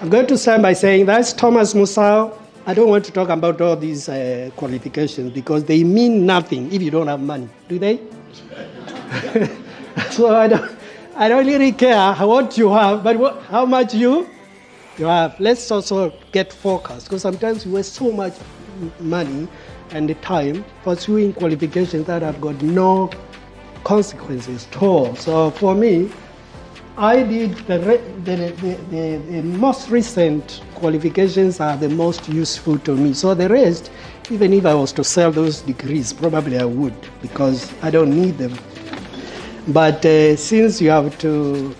I'm going to start by saying that's Thomas Musau. I don't want to talk about all these qualifications because they mean nothing if you don't have money, do they? So I don't really care what you have, but how much you have. Let's also get focused because sometimes we waste so much money and the time pursuing qualifications that have got no consequences at all. So for me, I did the most recent qualifications are the most useful to me. So the rest, even if I was to sell those degrees, probably I would because I don't need them. But since you have to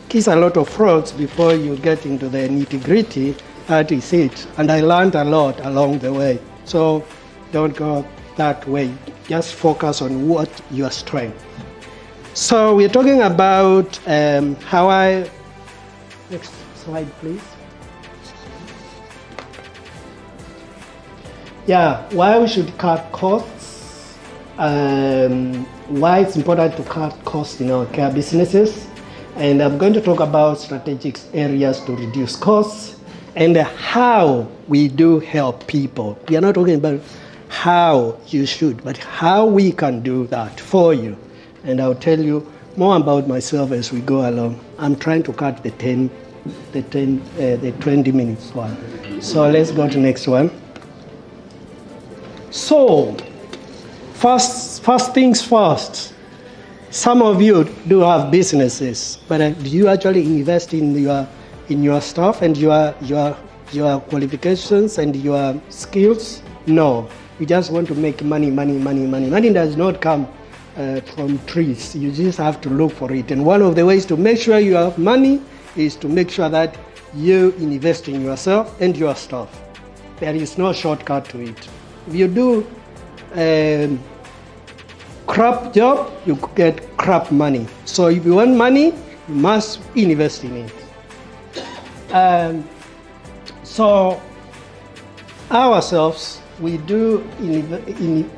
kiss a lot of frogs before you get into the nitty-gritty, that is it. And I learned a lot along the way. So don't go that way. Just focus on what your strength. So we're talking about how I, next slide please. Yeah, why we should cut costs, why it's important to cut costs in our care businesses, and I'm going to talk about strategic areas to reduce costs, and how we do help people. We are not talking about how you should, but how we can do that for you. And I'll tell you more about myself as we go along. I'm trying to cut the 20 minutes one. So let's go to the next one. So, first things first. Some of you do have businesses, but do you actually invest in your stuff and your qualifications and your skills? No. You just want to make money. Money does not come from trees. You just have to look for it. And one of the ways to make sure you have money is to make sure that you invest in yourself and your stuff. There is no shortcut to it. If you do a crap job, you get crap money. So if you want money, you must invest in it. So ourselves, we do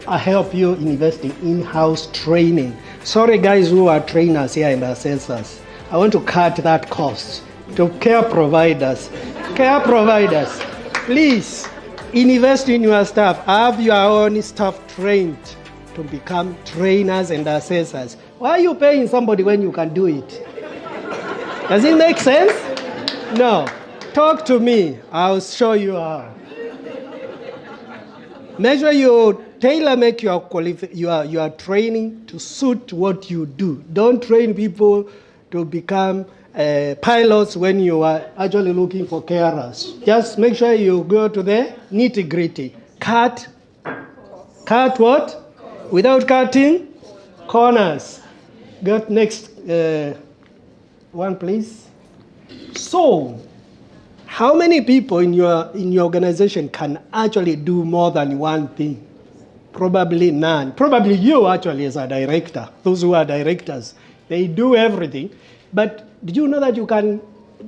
help you invest in in-house training. Sorry guys who are trainers here and assessors. I want to cut that cost to care providers. Care providers, please invest in your staff. Have your own staff trained to become trainers and assessors. Why are you paying somebody when you can do it? Does it make sense? No. Talk to me. I'll show you how. Make sure you tailor-make your training to suit what you do. Don't train people to become pilots when you are actually looking for carers. Just make sure you go to the nitty-gritty. Cut what? Without cutting corners. Go next one, please. So, how many people in your organization can actually do more than one thing? Probably none. Probably you actually as a director. Those who are directors, they do everything. But did you know that you can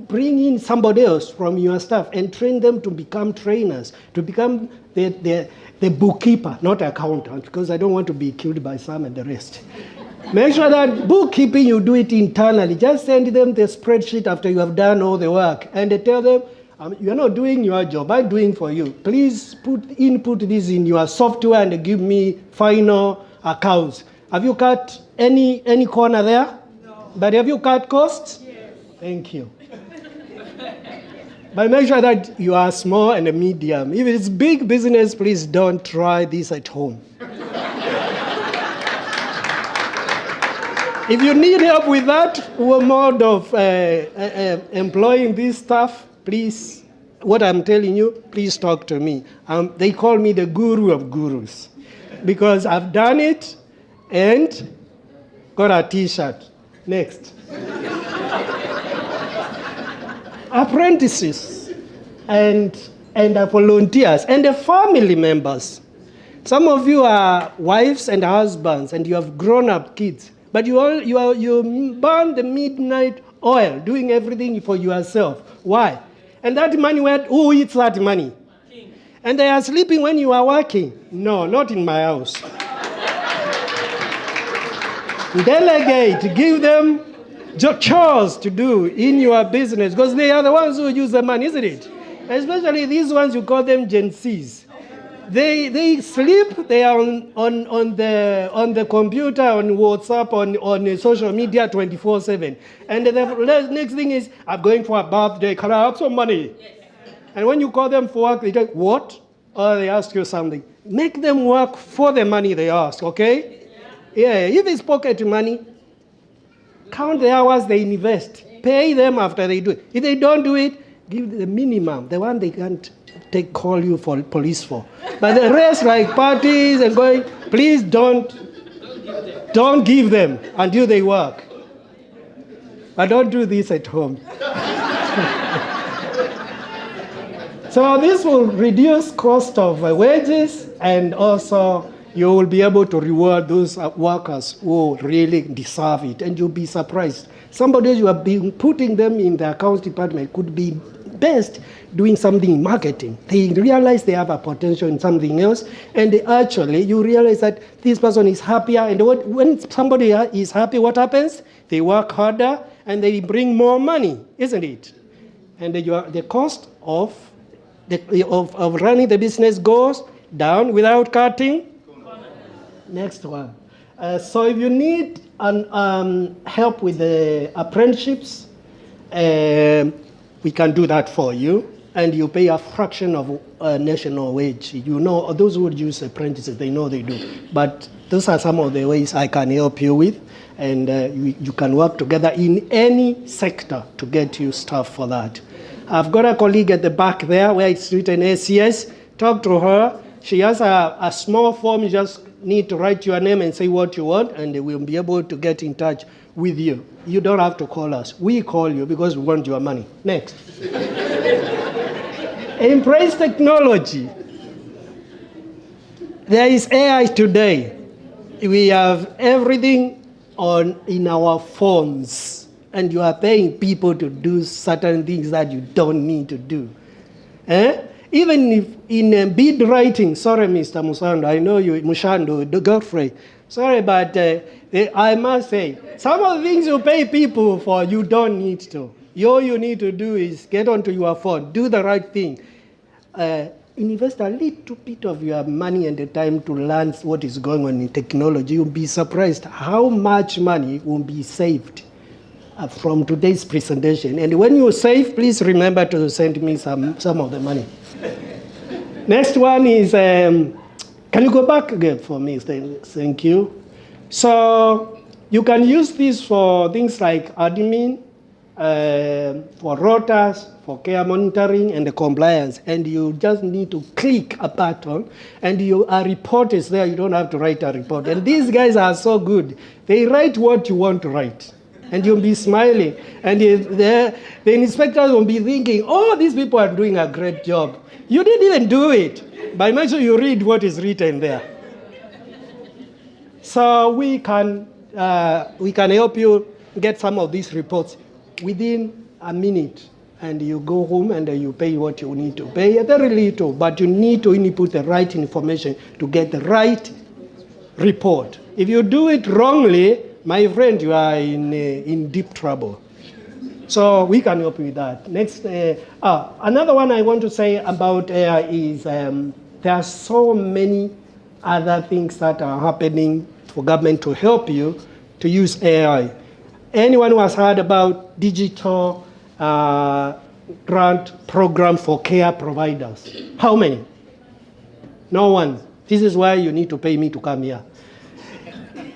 bring in somebody else from your staff and train them to become trainers, to become the bookkeeper, not accountant, because I don't want to be killed by Sam and the rest. Make sure that bookkeeping, you do it internally. Just send them the spreadsheet after you have done all the work and tell them, you're not doing your job, I'm doing for you. Please input this in your software and give me final accounts. Have you cut any corner there? No. But have you cut costs? Yes. Thank you. But make sure that you are small and medium. If it's big business, please don't try this at home. If you need help with that mode of employing this stuff, please, what I'm telling you, please talk to me. They call me the guru of gurus because I've done it and got a t-shirt. Next. Apprentices and volunteers and the family members. Some of you are wives and husbands and you have grown-up kids. But you burn the midnight oil, doing everything for yourself. Why? And that money, who eats that money? King. And they are sleeping when you are working? No, not in my house. Delegate, give them chores to do in your business, because they are the ones who use the money, isn't it? Especially these ones, you call them Gen Zs. They sleep, they are on the computer, on WhatsApp, on social media 24/7. And the next thing is, I'm going for a birthday, can I have some money? Yes. And when you call them for work, they go, what? Or they ask you something. Make them work for the money they ask, okay? Yeah, if it's pocket money, count the hours they invest. Pay them after they do it. If they don't do it, give the minimum, the one they can't call you for police for. But the rest, like parties and going, please don't give them until they work. But don't do this at home. So this will reduce cost of wages, and also you will be able to reward those workers who really deserve it, and you'll be surprised. Somebody you have been putting them in the accounts department could be best doing something in marketing. They realize they have a potential in something else, and actually you realize that this person is happier, and when somebody is happy, what happens? They work harder and they bring more money, isn't it? And the cost of running the business goes down without cutting. Next one. So if you need help with the apprenticeships, we can do that for you, and you pay a fraction of national wage. You know, those who would use apprentices, they know they do. But those are some of the ways I can help you with, and you can work together in any sector to get you stuff for that. I've got a colleague at the back there where it's written ACS. Talk to her. She has a small form. You just need to write your name and say what you want, and we'll be able to get in touch with you. You don't have to call us. We call you because we want your money. Next. Embrace technology. There is AI today. We have everything in our phones, and you are paying people to do certain things that you don't need to do. Even if in bid writing, sorry, Mr. Musando, I know you, Mushando, the Godfrey. Sorry, but I must say, some of the things you pay people for, you don't need to. All you need to do is get onto your phone, do the right thing. Invest a little bit of your money and the time to learn what is going on in technology. You'll be surprised how much money will be saved from today's presentation. And when you save, please remember to send me some of the money. Next one is, can you go back again for me? Thank you. So you can use this for things like admin, for rotas, for care monitoring and the compliance. And you just need to click a button and a report is there. You don't have to write a report. And these guys are so good. They write what you want to write. And you'll be smiling. And the inspectors will be thinking, oh, these people are doing a great job. You didn't even do it. But make sure you read what is written there. So we can help you get some of these reports within a minute. And you go home and you pay what you need to pay. Very little, but you need to input the right information to get the right report. If you do it wrongly, my friend, you are in deep trouble. So we can help you with that. Next, another one I want to say about AI is there are so many other things that are happening for government to help you to use AI. Anyone who has heard about digital grant program for care providers? How many? No one. This is why you need to pay me to come here.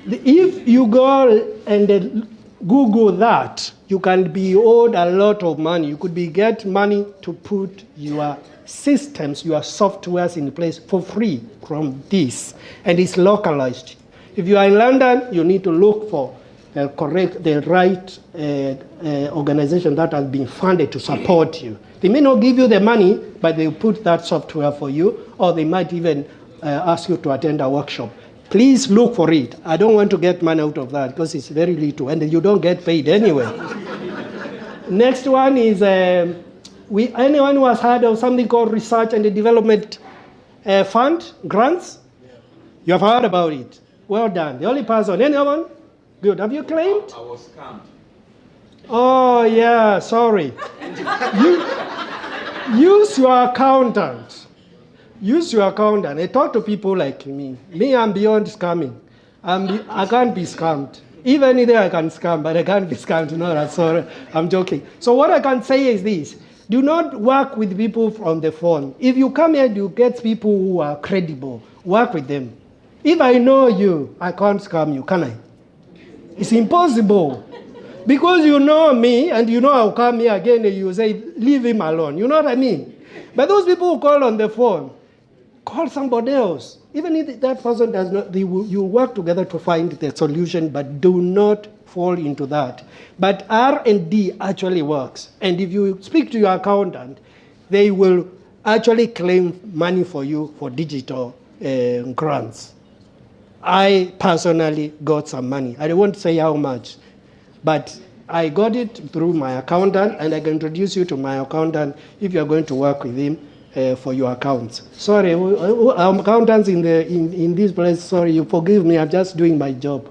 If you go and Google that, you can be owed a lot of money. You could get money to put your systems, your softwares in place for free from this, and it's localized. If you are in London, you need to look for the right organization that has been funded to support you. They may not give you the money, but they'll put that software for you, or they might even ask you to attend a workshop. Please look for it. I don't want to get money out of that because it's very little, and you don't get paid anyway. Next one is, anyone who has heard of something called Research and Development Fund, grants? Yeah. You have heard about it. Well done. The only person, anyone? Good. Have you claimed? I was scammed. Oh, yeah, sorry. Use your accountant. Use your accountant and talk to people like me. Me, I'm beyond scamming. I can't be scammed. Even if I can scam, but I can't be scammed. No, sorry, I'm joking. So what I can say is this. Do not work with people from the phone. If you come here, you get people who are credible. Work with them. If I know you, I can't scam you, can I? It's impossible. Because you know me, and you know I'll come here again, and you say, leave him alone. You know what I mean? But those people who call on the phone, call somebody else. Even if that person does not, you work together to find the solution, but do not fall into that. But R&D actually works. And if you speak to your accountant, they will actually claim money for you for digital grants. I personally got some money. I won't say how much, but I got it through my accountant, and I can introduce you to my accountant if you're going to work with him for your accounts. Sorry, accountants in this place, sorry, you forgive me, I'm just doing my job.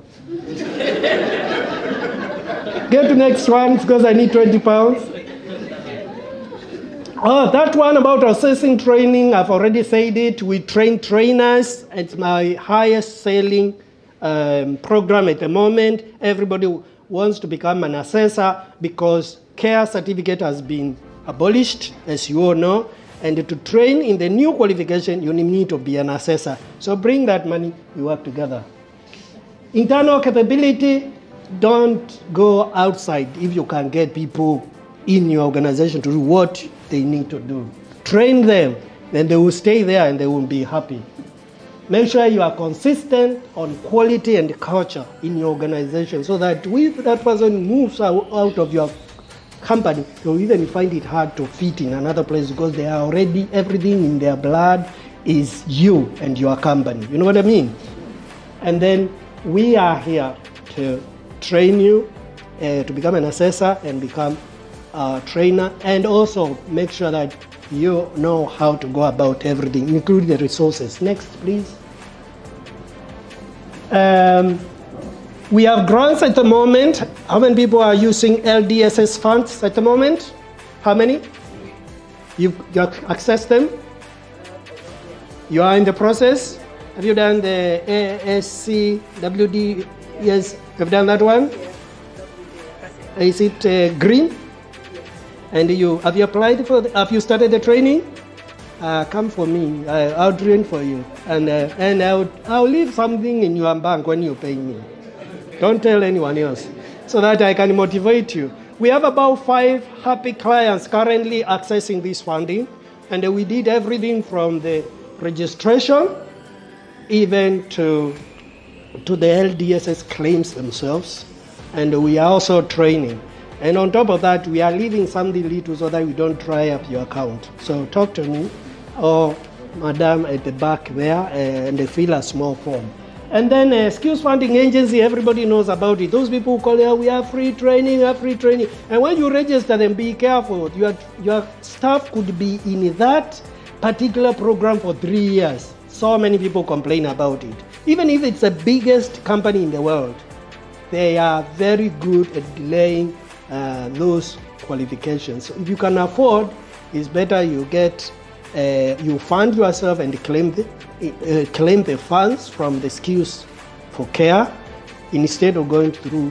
Get to next one, because I need 20 pounds. Oh, that one about assessing training, I've already said it. We train trainers. It's my highest selling program at the moment. Everybody wants to become an assessor because care certificate has been abolished, as you all know. And to train in the new qualification, you need to be an assessor. So bring that money, we work together. Internal capability, don't go outside if you can get people in your organization to do what they need to do. Train them, then they will stay there and they will be happy. Make sure you are consistent on quality and culture in your organization so that if that person moves out of your company, they'll even find it hard to fit in another place because they are already, everything in their blood is you and your company. You know what I mean? And then we are here to train you to become an assessor and become a trainer, and also make sure that you know how to go about everything, including the resources. Next, please. We have grants at the moment. How many people are using LDSS funds at the moment? How many? You access them? You are in the process? Have you done the HSCPN? Yes, have done that one? Is it green? And have you applied for have you started the training? Come for me, I'll train for you. And I'll leave something in your bank when you pay me. Don't tell anyone else, so that I can motivate you. We have about 5 happy clients currently accessing this funding. And we did everything from the registration, even to the LDSS claims themselves. And we are also training. And on top of that, we are leaving something little so that we don't dry up your account. So talk to me or Madam at the back there and fill a small form. And then skills funding agency, everybody knows about it. Those people who call here, we have free training, And when you register them, be careful. Your staff could be in that particular program for 3 years. So many people complain about it. Even if it's the biggest company in the world, they are very good at delaying those qualifications. So if you can afford, it's better you get, you fund yourself and claim the funds from the skills for care instead of going through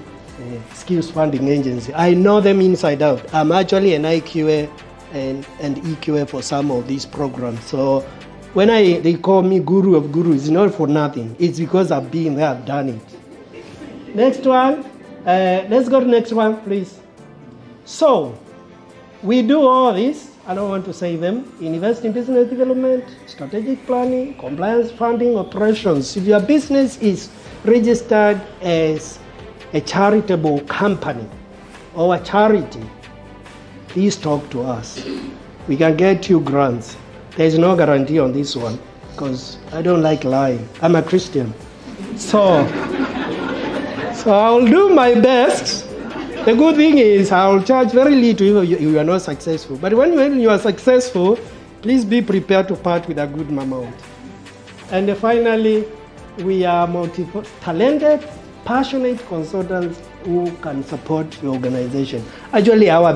skills funding agency. I know them inside out. I'm actually an IQA and EQA for some of these programs. So when they call me guru of gurus, it's not for nothing. It's because I've been there, I've done it. Next one. Let's go to the next one, please. So, we do all this. I don't want to say them. Invest in business development, strategic planning, compliance, funding, operations. If your business is registered as a charitable company or a charity, please talk to us. We can get you grants. There's no guarantee on this one because I don't like lying. I'm a Christian. So I'll do my best. The good thing is I'll charge very little if you are not successful. But when you are successful, please be prepared to part with a good amount. And finally, we are multi-talented, passionate consultants who can support your organization. Actually, our